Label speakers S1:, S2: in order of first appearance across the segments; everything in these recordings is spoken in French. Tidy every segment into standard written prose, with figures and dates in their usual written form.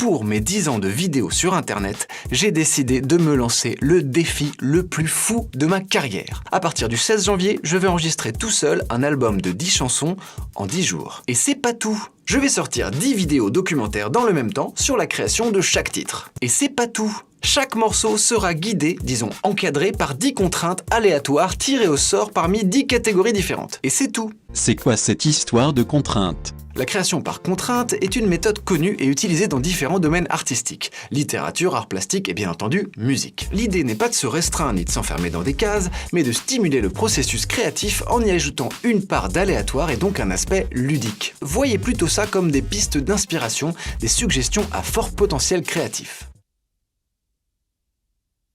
S1: Pour mes 10 ans de vidéos sur internet, j'ai décidé de me lancer le défi le plus fou de ma carrière. À partir du 16 janvier, je vais enregistrer tout seul un album de 10 chansons en 10 jours. Et c'est pas tout! Je vais sortir 10 vidéos documentaires dans le même temps sur la création de chaque titre. Et c'est pas tout! Chaque morceau sera guidé, disons encadré, par 10 contraintes aléatoires tirées au sort parmi 10 catégories différentes. Et c'est tout!
S2: C'est quoi cette histoire de contraintes ?
S1: La création par contrainte est une méthode connue et utilisée dans différents domaines artistiques, littérature, arts plastiques et bien entendu musique. L'idée n'est pas de se restreindre ni de s'enfermer dans des cases, mais de stimuler le processus créatif en y ajoutant une part d'aléatoire et donc un aspect ludique. Voyez plutôt ça comme des pistes d'inspiration, des suggestions à fort potentiel créatif.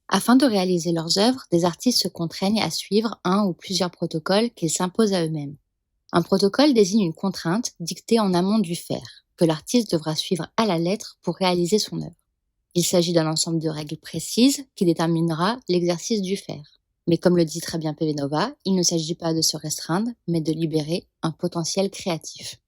S3: Afin de réaliser leurs œuvres, des artistes se contraignent à suivre un ou plusieurs protocoles qu'ils s'imposent à eux-mêmes. Un protocole désigne une contrainte dictée en amont du faire, que l'artiste devra suivre à la lettre pour réaliser son œuvre. Il s'agit d'un ensemble de règles précises qui déterminera l'exercice du faire. Mais comme le dit très bien PV Nova, il ne s'agit pas de se restreindre, mais de libérer un potentiel créatif.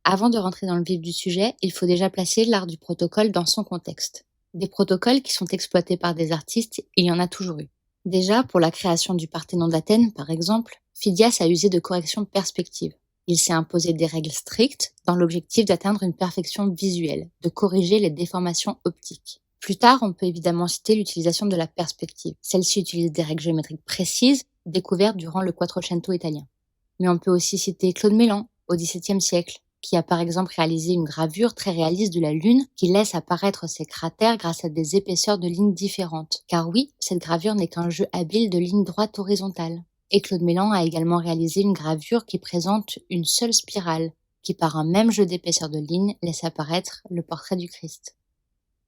S3: Avant de rentrer dans le vif du sujet, il faut déjà placer l'art du protocole dans son contexte. Des protocoles qui sont exploités par des artistes, il y en a toujours eu. Déjà, pour la création du Parthénon d'Athènes, par exemple, Phidias a usé de corrections perspectives. Il s'est imposé des règles strictes dans l'objectif d'atteindre une perfection visuelle, de corriger les déformations optiques. Plus tard, on peut évidemment citer l'utilisation de la perspective. Celle-ci utilise des règles géométriques précises, découvertes durant le Quattrocento italien. Mais on peut aussi citer Claude Mellan, au XVIIe siècle, qui a par exemple réalisé une gravure très réaliste de la Lune qui laisse apparaître ses cratères grâce à des épaisseurs de lignes différentes. Car oui, cette gravure n'est qu'un jeu habile de lignes droites horizontales. Et Claude Mellan a également réalisé une gravure qui présente une seule spirale, qui par un même jeu d'épaisseur de lignes laisse apparaître le portrait du Christ.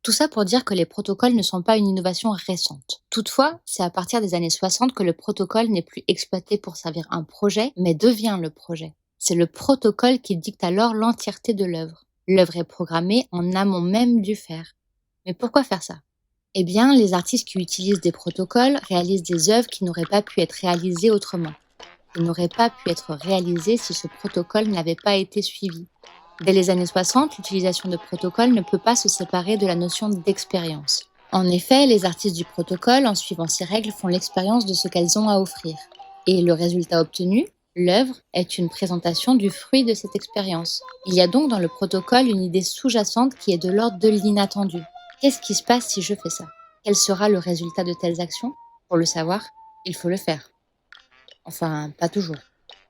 S3: Tout ça pour dire que les protocoles ne sont pas une innovation récente. Toutefois, c'est à partir des années 60 que le protocole n'est plus exploité pour servir un projet, mais devient le projet. C'est le protocole qui dicte alors l'entièreté de l'œuvre. L'œuvre est programmée en amont même du faire. Mais pourquoi faire ça ? Eh bien, les artistes qui utilisent des protocoles réalisent des œuvres qui n'auraient pas pu être réalisées autrement. Ils n'auraient pas pu être réalisées si ce protocole n'avait pas été suivi. Dès les années 60, l'utilisation de protocoles ne peut pas se séparer de la notion d'expérience. En effet, les artistes du protocole, en suivant ces règles, font l'expérience de ce qu'elles ont à offrir. Et le résultat obtenu, l'œuvre, est une présentation du fruit de cette expérience. Il y a donc dans le protocole une idée sous-jacente qui est de l'ordre de l'inattendu. Qu'est-ce qui se passe si je fais ça ? Quel sera le résultat de telles actions ? Pour le savoir, il faut le faire. Enfin, pas toujours.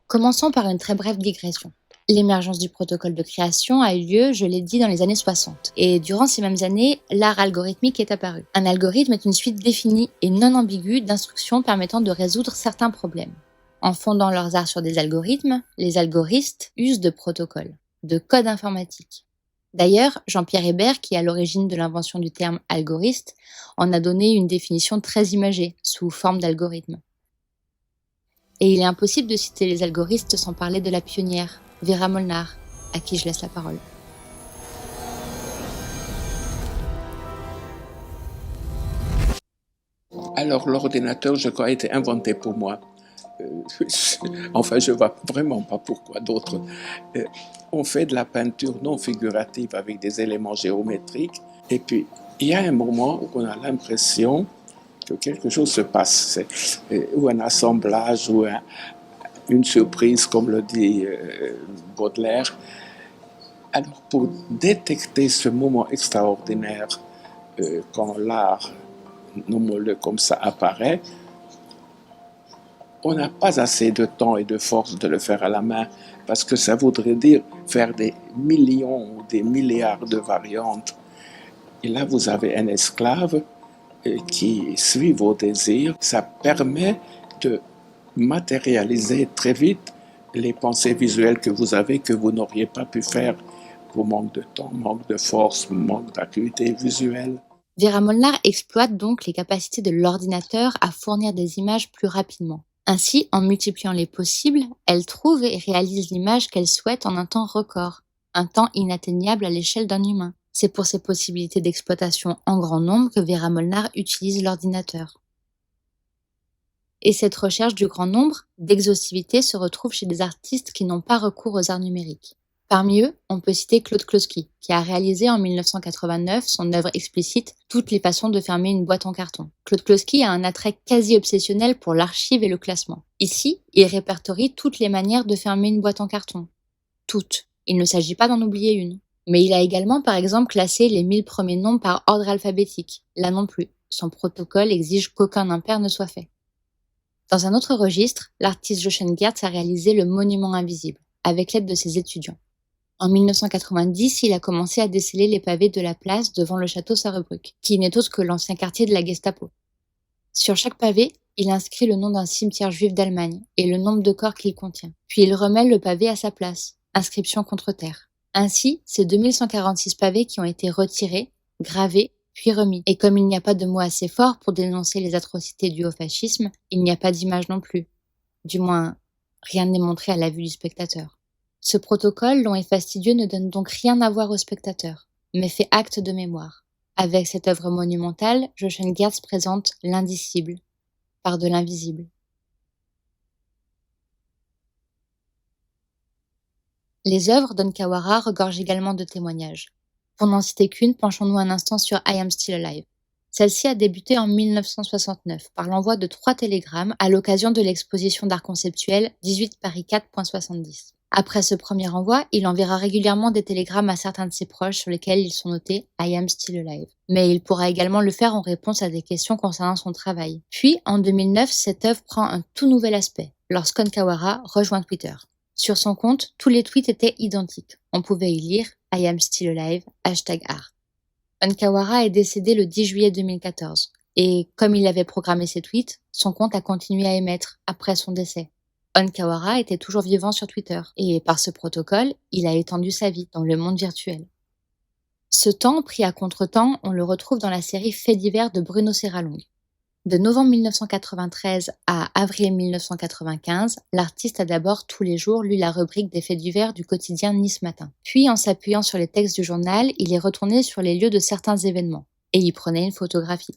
S3: Commençons par une très brève digression. L'émergence du protocole de création a eu lieu, je l'ai dit, dans les années 60. Et durant ces mêmes années, l'art algorithmique est apparu. Un algorithme est une suite définie et non ambiguë d'instructions permettant de résoudre certains problèmes. En fondant leurs arts sur des algorithmes, les algoristes usent de protocoles, de codes informatiques. D'ailleurs, Jean-Pierre Hébert, qui est à l'origine de l'invention du terme algoriste, en a donné une définition très imagée, sous forme d'algorithme. Et il est impossible de citer les algoristes sans parler de la pionnière, Vera Molnar, à qui je laisse la parole.
S4: Alors, l'ordinateur, je crois, a été inventé pour moi. Enfin, je ne vois vraiment pas pourquoi d'autres. On fait de la peinture non figurative avec des éléments géométriques. Et puis, il y a un moment où on a l'impression que quelque chose se passe. Ou un assemblage, ou une surprise, comme le dit Baudelaire. Alors, pour détecter ce moment extraordinaire, quand l'art, nommons-le comme ça, apparaît, on n'a pas assez de temps et de force de le faire à la main, parce que ça voudrait dire faire des millions ou des milliards de variantes. Et là, vous avez un esclave qui suit vos désirs. Ça permet de matérialiser très vite les pensées visuelles que vous avez, que vous n'auriez pas pu faire pour manque de temps, manque de force, manque d'acuité visuelle.
S3: Vera Molnar exploite donc les capacités de l'ordinateur à fournir des images plus rapidement. Ainsi, en multipliant les possibles, elle trouve et réalise l'image qu'elle souhaite en un temps record, un temps inatteignable à l'échelle d'un humain. C'est pour ces possibilités d'exploitation en grand nombre que Vera Molnar utilise l'ordinateur. Et cette recherche du grand nombre, d'exhaustivité, se retrouve chez des artistes qui n'ont pas recours aux arts numériques. Parmi eux, on peut citer Claude Klossky, qui a réalisé en 1989 son œuvre explicite Toutes les façons de fermer une boîte en carton. Claude Klossky a un attrait quasi obsessionnel pour l'archive et le classement. Ici, il répertorie toutes les manières de fermer une boîte en carton. Toutes. Il ne s'agit pas d'en oublier une. Mais il a également, par exemple, classé les 1000 premiers nombres par ordre alphabétique. Là non plus, son protocole exige qu'aucun impair ne soit fait. Dans un autre registre, l'artiste Jochen Gertz a réalisé le Monument invisible, avec l'aide de ses étudiants. En 1990, il a commencé à desceller les pavés de la place devant le château Sarrebruck, qui n'est autre que l'ancien quartier de la Gestapo. Sur chaque pavé, il inscrit le nom d'un cimetière juif d'Allemagne et le nombre de corps qu'il contient. Puis il remet le pavé à sa place, inscription contre terre. Ainsi, c'est 2146 pavés qui ont été retirés, gravés, puis remis. Et comme il n'y a pas de mot assez fort pour dénoncer les atrocités dues au fascisme, il n'y a pas d'image non plus. Du moins, rien n'est montré à la vue du spectateur. Ce protocole, long et fastidieux, ne donne donc rien à voir au spectateur, mais fait acte de mémoire. Avec cette œuvre monumentale, Jochen Gertz présente l'indicible, par de l'invisible. Les œuvres d'Onkawara regorgent également de témoignages. Pour n'en citer qu'une, penchons-nous un instant sur I Am Still Alive. Celle-ci a débuté en 1969 par l'envoi de 3 télégrammes à l'occasion de l'exposition d'art conceptuel 18 Paris 4.70. Après ce premier envoi, il enverra régulièrement des télégrammes à certains de ses proches sur lesquels ils sont notés « I am still alive ». Mais il pourra également le faire en réponse à des questions concernant son travail. Puis, en 2009, cette œuvre prend un tout nouvel aspect, lorsqu'Onkawara rejoint Twitter. Sur son compte, tous les tweets étaient identiques. On pouvait y lire « I am still alive », #art. Onkawara est décédé le 10 juillet 2014. Et comme il avait programmé ses tweets, son compte a continué à émettre après son décès. Onkawara était toujours vivant sur Twitter, et par ce protocole, il a étendu sa vie dans le monde virtuel. Ce temps, pris à contre-temps, on le retrouve dans la série Faits divers de Bruno Serralong. De novembre 1993 à avril 1995, l'artiste a d'abord tous les jours lu la rubrique des faits divers du quotidien Nice Matin. Puis, en s'appuyant sur les textes du journal, il est retourné sur les lieux de certains événements, et y prenait une photographie.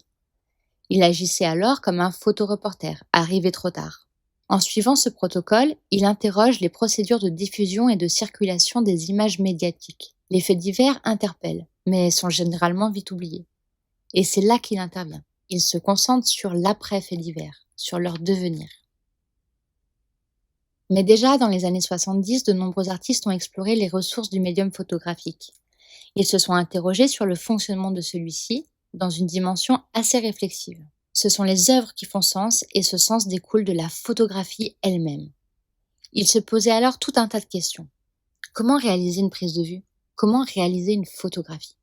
S3: Il agissait alors comme un photoreporter, arrivé trop tard. En suivant ce protocole, il interroge les procédures de diffusion et de circulation des images médiatiques. Les faits divers interpellent, mais sont généralement vite oubliés. Et c'est là qu'il intervient. Il se concentre sur l'après-faits divers, sur leur devenir. Mais déjà dans les années 70, de nombreux artistes ont exploré les ressources du médium photographique. Ils se sont interrogés sur le fonctionnement de celui-ci dans une dimension assez réflexive. Ce sont les œuvres qui font sens et ce sens découle de la photographie elle-même. Ils se posaient alors tout un tas de questions. Comment réaliser une prise de vue ? Comment réaliser une photographie ?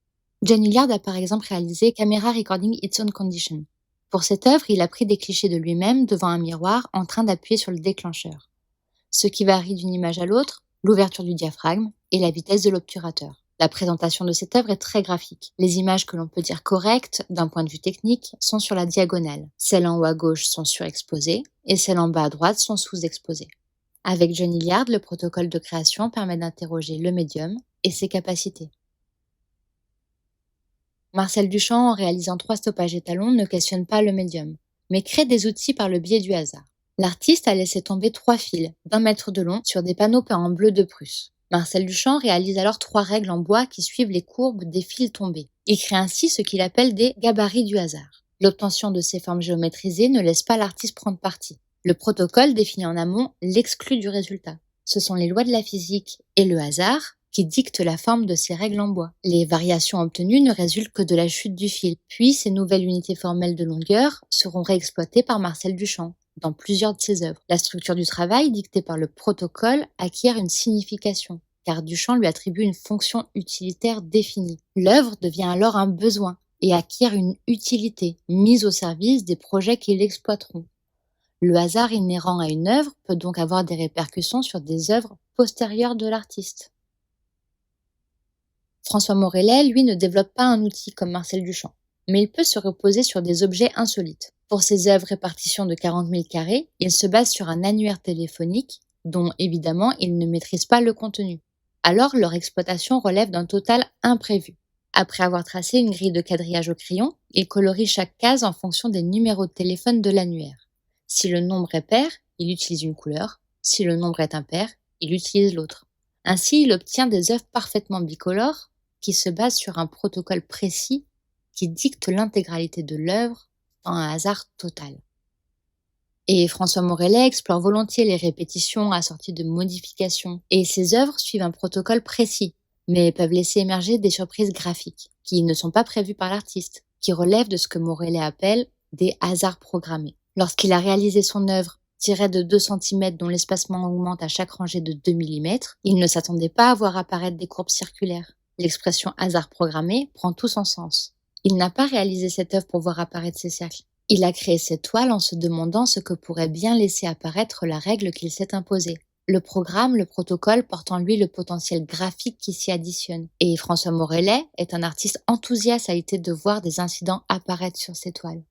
S3: John Hilliard a par exemple réalisé Camera Recording Its Own Condition. Pour cette œuvre, il a pris des clichés de lui-même devant un miroir en train d'appuyer sur le déclencheur. Ce qui varie d'une image à l'autre, l'ouverture du diaphragme et la vitesse de l'obturateur. La présentation de cette œuvre est très graphique. Les images que l'on peut dire correctes d'un point de vue technique sont sur la diagonale. Celles en haut à gauche sont surexposées et celles en bas à droite sont sous-exposées. Avec John Hilliard, le protocole de création permet d'interroger le médium et ses capacités. Marcel Duchamp, en réalisant 3 stoppages étalons, ne questionne pas le médium, mais crée des outils par le biais du hasard. L'artiste a laissé tomber 3 fils d'1 mètre de long sur des panneaux peints en bleu de Prusse. Marcel Duchamp réalise alors 3 règles en bois qui suivent les courbes des fils tombés. Il crée ainsi ce qu'il appelle des gabarits du hasard. L'obtention de ces formes géométrisées ne laisse pas l'artiste prendre parti. Le protocole définit en amont l'exclu du résultat. Ce sont les lois de la physique et le hasard qui dictent la forme de ces règles en bois. Les variations obtenues ne résultent que de la chute du fil. Puis ces nouvelles unités formelles de longueur seront réexploitées par Marcel Duchamp dans plusieurs de ses œuvres. La structure du travail, dictée par le protocole, acquiert une signification, car Duchamp lui attribue une fonction utilitaire définie. L'œuvre devient alors un besoin et acquiert une utilité, mise au service des projets qui l'exploiteront. Le hasard inhérent à une œuvre peut donc avoir des répercussions sur des œuvres postérieures de l'artiste. François Morellet, lui, ne développe pas un outil comme Marcel Duchamp, mais il peut se reposer sur des objets insolites. Pour ses œuvres répartition de 40 000 carrés, il se base sur un annuaire téléphonique dont, évidemment, il ne maîtrise pas le contenu. Alors, leur exploitation relève d'un total imprévu. Après avoir tracé une grille de quadrillage au crayon, il colorie chaque case en fonction des numéros de téléphone de l'annuaire. Si le nombre est pair, il utilise une couleur. Si le nombre est impair, il utilise l'autre. Ainsi, il obtient des œuvres parfaitement bicolores qui se basent sur un protocole précis qui dicte l'intégralité de l'œuvre dans un hasard total. Et François Morellet explore volontiers les répétitions assorties de modifications, et ses œuvres suivent un protocole précis, mais peuvent laisser émerger des surprises graphiques, qui ne sont pas prévues par l'artiste, qui relèvent de ce que Morellet appelle des hasards programmés. Lorsqu'il a réalisé son œuvre tirée de 2 cm dont l'espacement augmente à chaque rangée de 2 mm, il ne s'attendait pas à voir apparaître des courbes circulaires. L'expression hasard programmé prend tout son sens. Il n'a pas réalisé cette œuvre pour voir apparaître ces cercles. Il a créé cette toile en se demandant ce que pourrait bien laisser apparaître la règle qu'il s'est imposée. Le programme, le protocole porte en lui le potentiel graphique qui s'y additionne. Et François Morellet est un artiste enthousiaste à l'idée de voir des incidents apparaître sur ses toiles.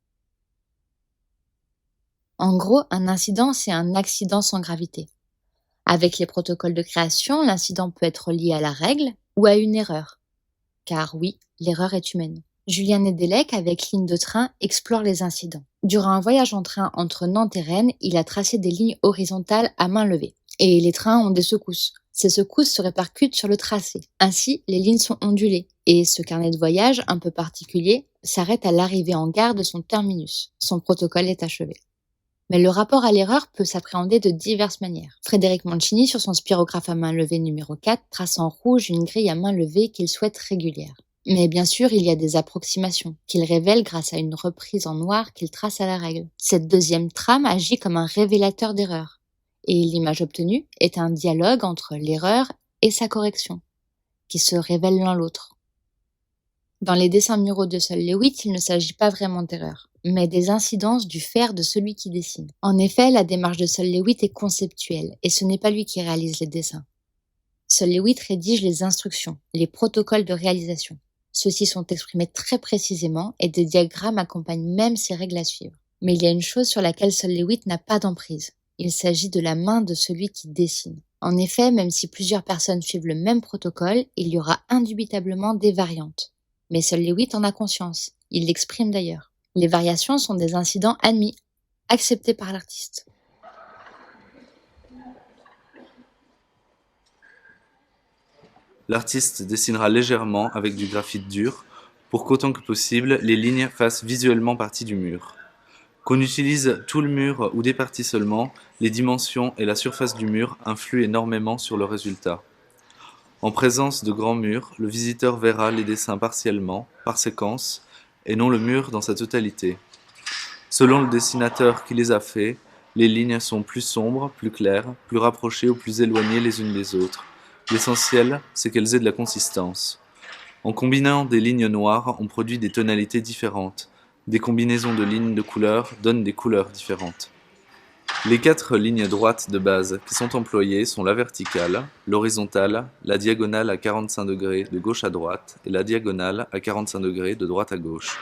S3: En gros, un incident, c'est un accident sans gravité. Avec les protocoles de création, l'incident peut être lié à la règle ou à une erreur. Car oui, l'erreur est humaine. Julien Nedelec, avec Ligne de train, explore les incidents. Durant un voyage en train entre Nantes et Rennes, il a tracé des lignes horizontales à main levée. Et les trains ont des secousses. Ces secousses se répercutent sur le tracé. Ainsi, les lignes sont ondulées. Et ce carnet de voyage, un peu particulier, s'arrête à l'arrivée en gare de son terminus. Son protocole est achevé. Mais le rapport à l'erreur peut s'appréhender de diverses manières. Frédéric Mancini, sur son spirographe à main levée numéro 4, trace en rouge une grille à main levée qu'il souhaite régulière. Mais bien sûr, il y a des approximations, qu'il révèle grâce à une reprise en noir qu'il trace à la règle. Cette deuxième trame agit comme un révélateur d'erreur. Et l'image obtenue est un dialogue entre l'erreur et sa correction, qui se révèlent l'un l'autre. Dans les dessins muraux de Sol Lewitt, il ne s'agit pas vraiment d'erreur, mais des incidences du faire de celui qui dessine. En effet, la démarche de Sol Lewitt est conceptuelle, et ce n'est pas lui qui réalise les dessins. Sol Lewitt rédige les instructions, les protocoles de réalisation. Ceux-ci sont exprimés très précisément et des diagrammes accompagnent même ces règles à suivre. Mais il y a une chose sur laquelle Sol Lewitt n'a pas d'emprise. Il s'agit de la main de celui qui dessine. En effet, même si plusieurs personnes suivent le même protocole, il y aura indubitablement des variantes. Mais Sol Lewitt en a conscience. Il l'exprime d'ailleurs. Les variations sont des incidents admis, acceptés par l'artiste.
S5: L'artiste dessinera légèrement avec du graphite dur pour qu'autant que possible, les lignes fassent visuellement partie du mur. Qu'on utilise tout le mur ou des parties seulement, les dimensions et la surface du mur influent énormément sur le résultat. En présence de grands murs, le visiteur verra les dessins partiellement, par séquence, et non le mur dans sa totalité. Selon le dessinateur qui les a faits, les lignes sont plus sombres, plus claires, plus rapprochées ou plus éloignées les unes des autres. L'essentiel, c'est qu'elles aient de la consistance. En combinant des lignes noires, on produit des tonalités différentes. Des combinaisons de lignes de couleurs donnent des couleurs différentes. Les 4 lignes droites de base qui sont employées sont la verticale, l'horizontale, la diagonale à 45 degrés de gauche à droite et la diagonale à 45 degrés de droite à gauche.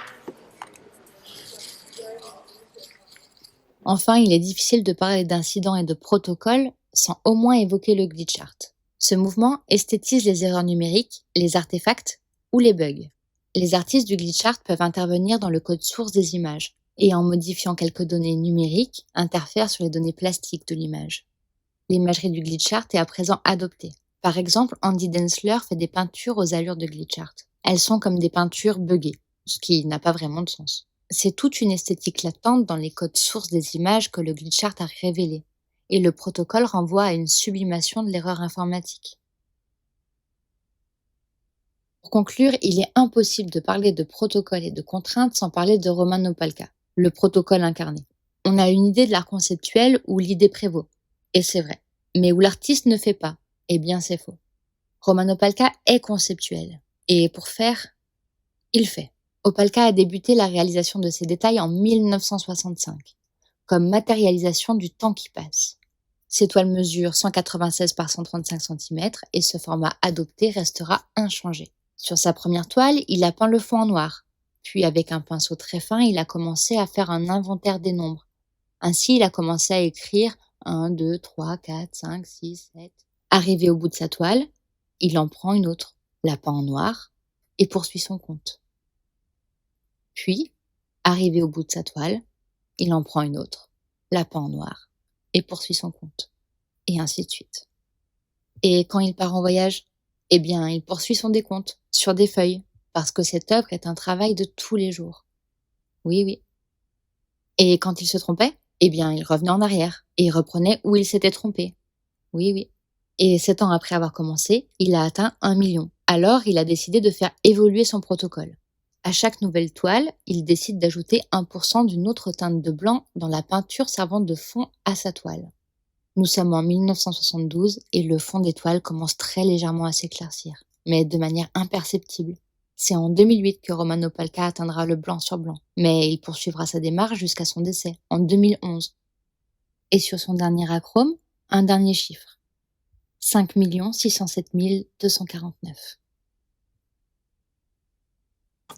S3: Enfin, il est difficile de parler d'incident et de protocole sans au moins évoquer le glitch art. Ce mouvement esthétise les erreurs numériques, les artefacts ou les bugs. Les artistes du glitch art peuvent intervenir dans le code source des images et en modifiant quelques données numériques, interfèrent sur les données plastiques de l'image. L'imagerie du glitch art est à présent adoptée. Par exemple, Andy Densler fait des peintures aux allures de glitch art. Elles sont comme des peintures buggées, ce qui n'a pas vraiment de sens. C'est toute une esthétique latente dans les codes sources des images que le glitch art a révélé, et le protocole renvoie à une sublimation de l'erreur informatique. Pour conclure, il est impossible de parler de protocole et de contraintes sans parler de Roman Opalka, le protocole incarné. On a une idée de l'art conceptuel où l'idée prévaut, et c'est vrai, mais où l'artiste ne fait pas, eh bien c'est faux. Roman Opalka est conceptuel, et pour faire, il fait. Opalka a débuté la réalisation de ces détails en 1965, comme matérialisation du temps qui passe. Ces toiles mesurent 196 par 135 cm et ce format adopté restera inchangé. Sur sa première toile, il a peint le fond en noir. Puis avec un pinceau très fin, il a commencé à faire un inventaire des nombres. Ainsi, il a commencé à écrire 1, 2, 3, 4, 5, 6, 7. Arrivé au bout de sa toile, il en prend une autre, la peint en noir et poursuit son compte. Puis, arrivé au bout de sa toile, il en prend une autre, la peint en noir, et poursuit son compte. Et ainsi de suite. Et quand il part en voyage, eh bien, il poursuit son décompte sur des feuilles, parce que cette œuvre est un travail de tous les jours. Oui, oui. Et quand il se trompait, eh bien, il revenait en arrière et il reprenait où il s'était trompé. Oui, oui. Et 7 ans après avoir commencé, il a atteint 1 million. Alors, il a décidé de faire évoluer son protocole. À chaque nouvelle toile, il décide d'ajouter 1% d'une autre teinte de blanc dans la peinture servant de fond à sa toile. Nous sommes en 1972 et le fond des toiles commence très légèrement à s'éclaircir, mais de manière imperceptible. C'est en 2008 que Romano Palca atteindra le blanc sur blanc, mais il poursuivra sa démarche jusqu'à son décès, en 2011. Et sur son dernier acrome, un dernier chiffre. 5 607 249.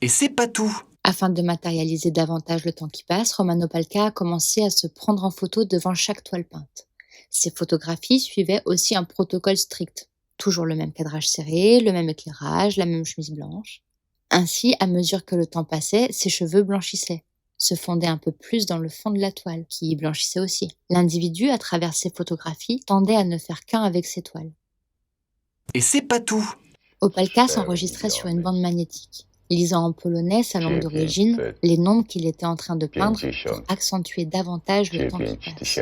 S1: Et c'est pas tout.
S3: Afin de matérialiser davantage le temps qui passe, Romano Palca a commencé à se prendre en photo devant chaque toile peinte. Ses photographies suivaient aussi un protocole strict. Toujours le même cadrage serré, le même éclairage, la même chemise blanche. Ainsi, à mesure que le temps passait, ses cheveux blanchissaient, se fondaient un peu plus dans le fond de la toile, qui blanchissait aussi. L'individu, à travers ses photographies, tendait à ne faire qu'un avec ses toiles.
S1: Et c'est pas tout.
S3: Opalka s'enregistrait sur une bande magnétique, lisant en polonais sa langue d'origine, les nombres qu'il était en train de peindre pour accentuer davantage le temps qui passe.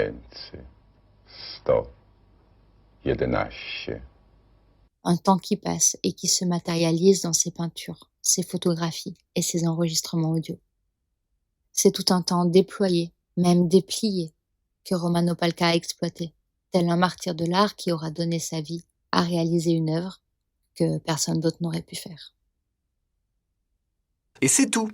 S6: 9111.
S3: Un temps qui passe et qui se matérialise dans ses peintures, ses photographies et ses enregistrements audio. C'est tout un temps déployé, même déplié, que Romano Palca a exploité, tel un martyr de l'art qui aura donné sa vie à réaliser une œuvre que personne d'autre n'aurait pu faire.
S1: Et c'est tout.